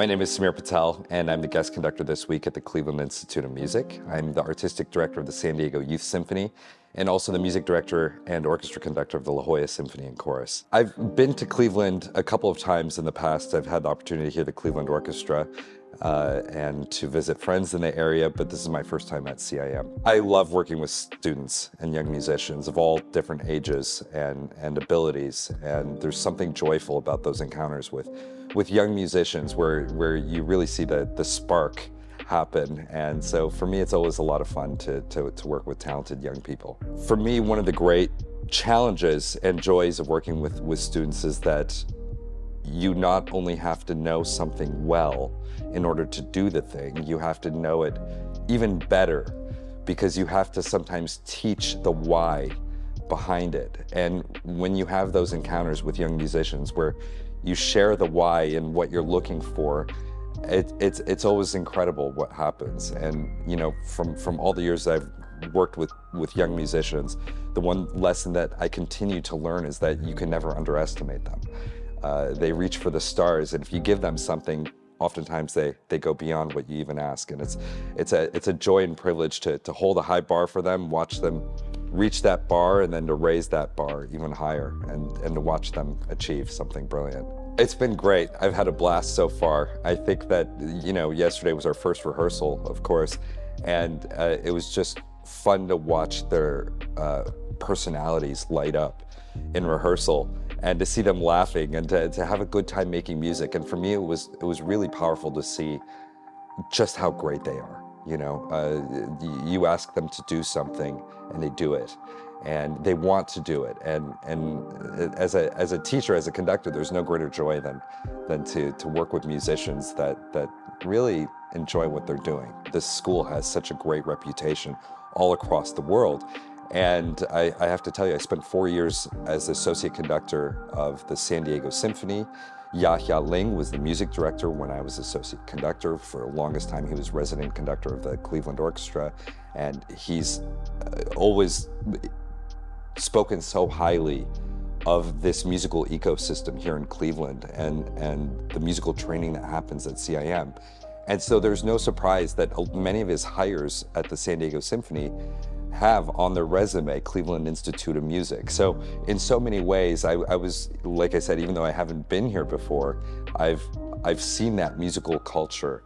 My name is Patel, and I'm the guest conductor this week at the Cleveland Institute of Music. I'm the artistic director of the San Diego Youth Symphony, and also the music director and orchestra conductor of the La Jolla Symphony and Chorus. I've been to Cleveland a couple of times in the past. I've had the opportunity to hear the Cleveland Orchestra and to visit friends in the area, but this is my first time at CIM. I love working with students and young musicians of all different ages and abilities, and there's something joyful about those encounters with young musicians where you really see the spark happen. And so for me, it's always a lot of fun to work with talented young people. For me, one of the great challenges and joys of working with students is that you not only have to know something well in order to do the thing, you have to know it even better, because you have to sometimes teach the why behind it. And when you have those encounters with young musicians where you share the why and what you're looking for, it's always incredible what happens. And you know, from all the years I've worked with young musicians, the one lesson that I continue to learn is that you can never underestimate them. They reach for the stars, and if you give them something, oftentimes they go beyond what you even ask. And it's a joy and privilege to hold a high bar for them, watch them reach that bar, and then to raise that bar even higher, and to watch them achieve something brilliant. It's been great. I've had a blast so far. I think that, you know, yesterday was our first rehearsal, of course, and it was just fun to watch their personalities light up in rehearsal, and to see them laughing, and to have a good time making music. And for me, it was really powerful to see just how great they are. You know, you ask them to do something and they do it, and they want to do it. And as a teacher, as a conductor, there's no greater joy than to work with musicians that really enjoy what they're doing. This school has such a great reputation all across the world. And I have to tell you, I spent 4 years as associate conductor of the San Diego Symphony. Yahya Ling was the music director when I was associate conductor. For the longest time, he was resident conductor of the Cleveland Orchestra. And he's always spoken so highly of this musical ecosystem here in Cleveland and the musical training that happens at CIM. And so there's no surprise that many of his hires at the San Diego Symphony have on their resume Cleveland Institute of Music. So in so many ways, I was, like I said, even though I haven't been here before, I've seen that musical culture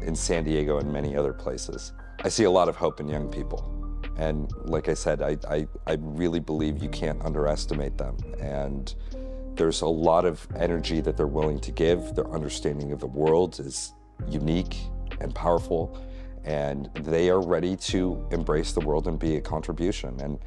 in San Diego and many other places. I see a lot of hope in young people. And like I said, I really believe you can't underestimate them. And there's a lot of energy that they're willing to give. Their understanding of the world is unique and powerful, and they are ready to embrace the world and be a contribution.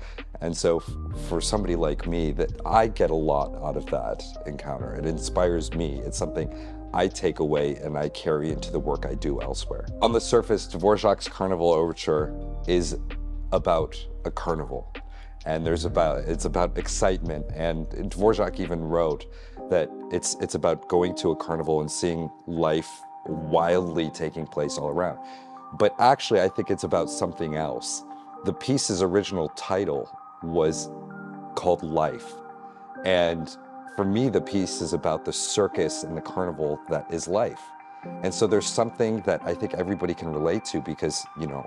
And so for somebody like me, that I get a lot out of that encounter. It inspires me. It's something I take away and I carry into the work I do elsewhere. On the surface, Dvorak's Carnival Overture is about a carnival, and it's about excitement. And Dvorak even wrote that it's about going to a carnival and seeing life wildly taking place all around. But actually, I think it's about something else. The piece's original title was called Life. And for me, the piece is about the circus and the carnival that is life. And so there's something that I think everybody can relate to, because, you know,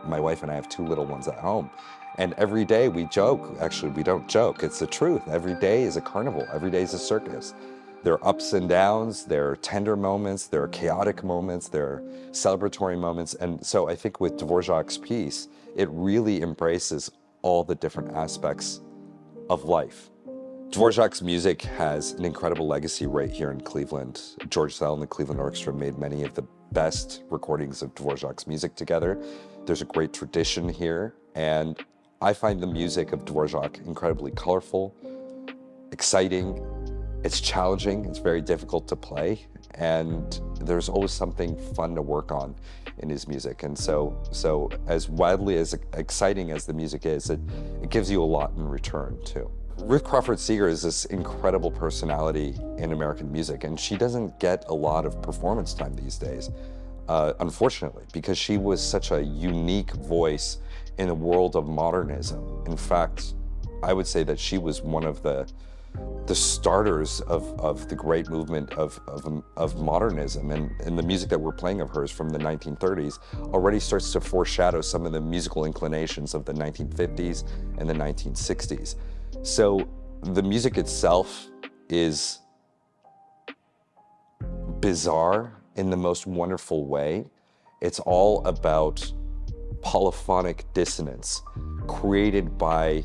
my wife and I have 2 little ones at home. And every day we joke. Actually, we don't joke. It's the truth. Every day is a carnival. Every day is a circus. There are ups and downs, there are tender moments, there are chaotic moments, there are celebratory moments. And so I think with Dvorak's piece, it really embraces all the different aspects of life. Dvorak's music has an incredible legacy right here in Cleveland. George Zell and the Cleveland Orchestra made many of the best recordings of Dvorak's music together. There's a great tradition here, and I find the music of Dvorak incredibly colorful, exciting. It's challenging, it's very difficult to play, and there's always something fun to work on in his music. And so as wildly as exciting as the music is, it gives you a lot in return too. Ruth Crawford Seeger is this incredible personality in American music, and she doesn't get a lot of performance time these days, unfortunately, because she was such a unique voice in the world of modernism. In fact, I would say that she was one of the the starters of the great movement of modernism, and the music that we're playing of hers from the 1930s already starts to foreshadow some of the musical inclinations of the 1950s and the 1960s. So the music itself is bizarre in the most wonderful way. It's all about polyphonic dissonance created by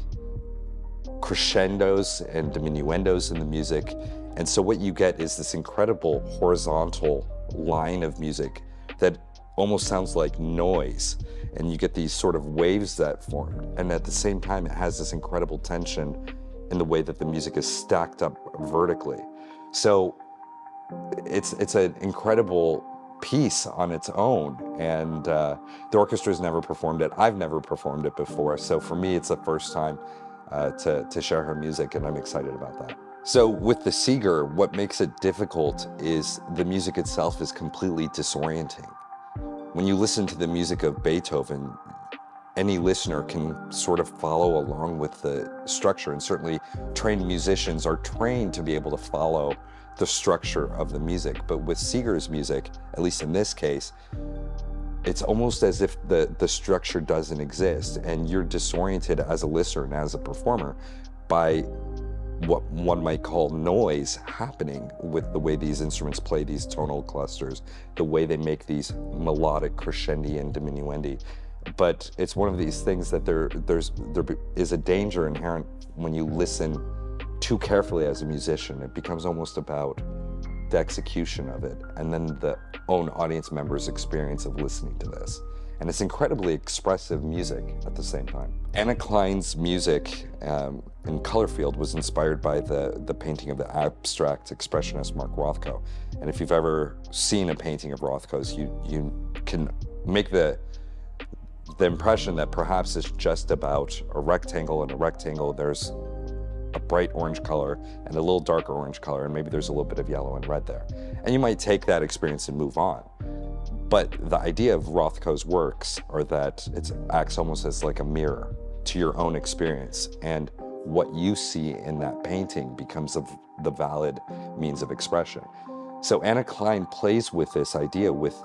crescendos and diminuendos in the music. And so what you get is this incredible horizontal line of music that almost sounds like noise. And you get these sort of waves that form. And at the same time, it has this incredible tension in the way that the music is stacked up vertically. So it's an incredible piece on its own, and the orchestra's never performed it. I've never performed it before, so for me it's the first time to share her music, and I'm excited about that. So with the Seeger, what makes it difficult is the music itself is completely disorienting. When you listen to the music of Beethoven, any listener can sort of follow along with the structure, and certainly trained musicians are trained to be able to follow the structure of the music. But with Seeger's music, at least in this case, it's almost as if the structure doesn't exist, and you're disoriented as a listener and as a performer by what one might call noise happening with the way these instruments play these tonal clusters, the way they make these melodic crescendi and diminuendi. But it's one of these things that there is a danger inherent when you listen too carefully as a musician. It becomes almost about the execution of it, and then the own audience member's experience of listening to this. And it's incredibly expressive music at the same time. Anna Klein's music in color field was inspired by the painting of the abstract expressionist Mark Rothko. And if you've ever seen a painting of Rothko's, you can make the impression that perhaps it's just about a rectangle, and a rectangle there's a bright orange color and a little darker orange color, and maybe there's a little bit of yellow and red there. And you might take that experience and move on. But the idea of Rothko's works are that it acts almost as like a mirror to your own experience, and what you see in that painting becomes the valid means of expression. So Anna Klein plays with this idea with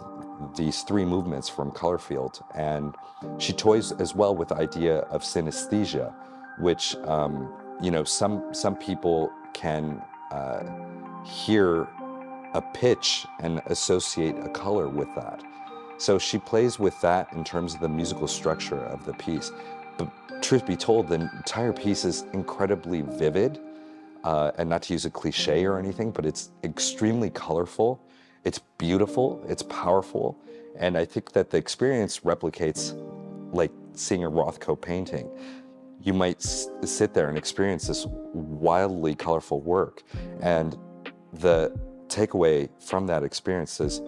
these three movements from color field, and she toys as well with the idea of synesthesia, which you know, some people can hear a pitch and associate a color with that. So she plays with that in terms of the musical structure of the piece. But truth be told, the entire piece is incredibly vivid, and not to use a cliche or anything, but it's extremely colorful, it's beautiful, it's powerful, and I think that the experience replicates like seeing a Rothko painting. You might sit there and experience this wildly colorful work, and the takeaway from that experience is,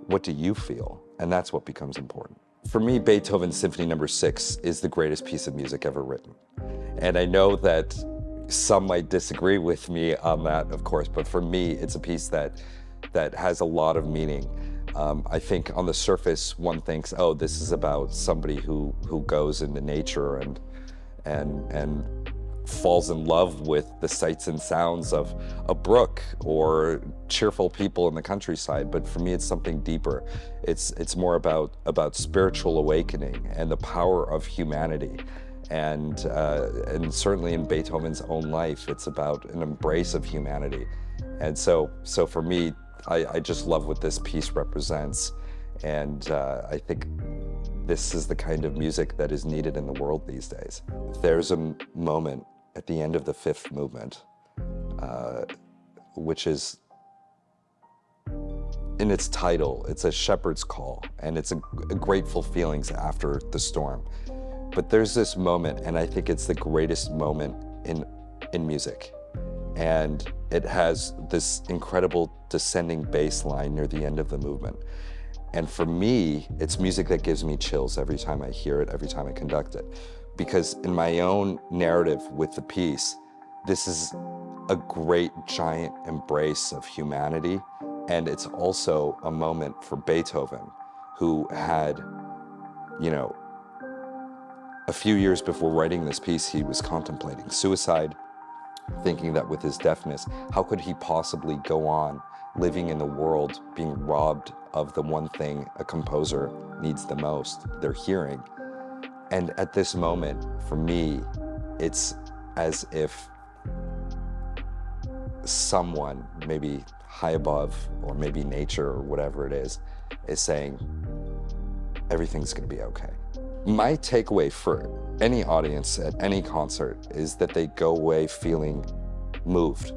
what do you feel? And that's what becomes important. For me, Beethoven's Symphony No. 6 is the greatest piece of music ever written. And I know that some might disagree with me on that, of course, but for me, it's a piece that has a lot of meaning. I think on the surface, one thinks, oh, this is about somebody who goes into nature and falls in love with the sights and sounds of a brook or cheerful people in the countryside. But for me, it's something deeper. It's more about spiritual awakening and the power of humanity. And certainly in Beethoven's own life, it's about an embrace of humanity. And so for me, I just love what this piece represents. And I think this is the kind of music that is needed in the world these days. There's a moment at the end of the fifth movement, which is, in its title, it's a shepherd's call, and it's a grateful feelings after the storm. But there's this moment, and I think it's the greatest moment in music. And it has this incredible descending bass line near the end of the movement. And for me, it's music that gives me chills every time I hear it, every time I conduct it. Because in my own narrative with the piece, this is a great giant embrace of humanity. And it's also a moment for Beethoven, who had, you know, a few years before writing this piece, he was contemplating suicide. thinking that with his deafness, how could he possibly go on living in the world being robbed of the one thing a composer needs the most, their hearing? And at this moment, for me, it's as if someone, maybe high above, or maybe nature, or whatever it is saying, everything's gonna be okay. My takeaway for any audience at any concert is that they go away feeling moved,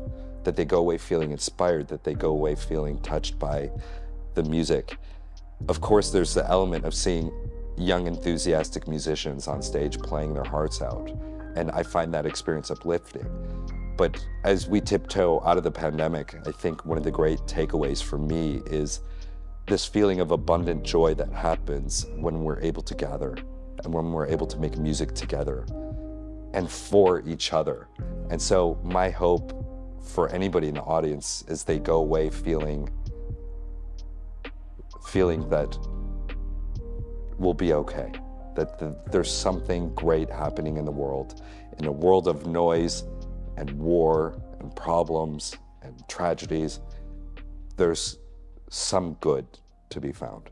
that they go away feeling inspired, that they go away feeling touched by the music. Of course, there's the element of seeing young, enthusiastic musicians on stage playing their hearts out, and I find that experience uplifting. But as we tiptoe out of the pandemic, I think one of the great takeaways for me is this feeling of abundant joy that happens when we're able to gather and when we're able to make music together and for each other. And so my hope for anybody in the audience is they go away feeling that we'll be okay, that there's something great happening in the world, in a world of noise and war and problems and tragedies. There's some good to be found.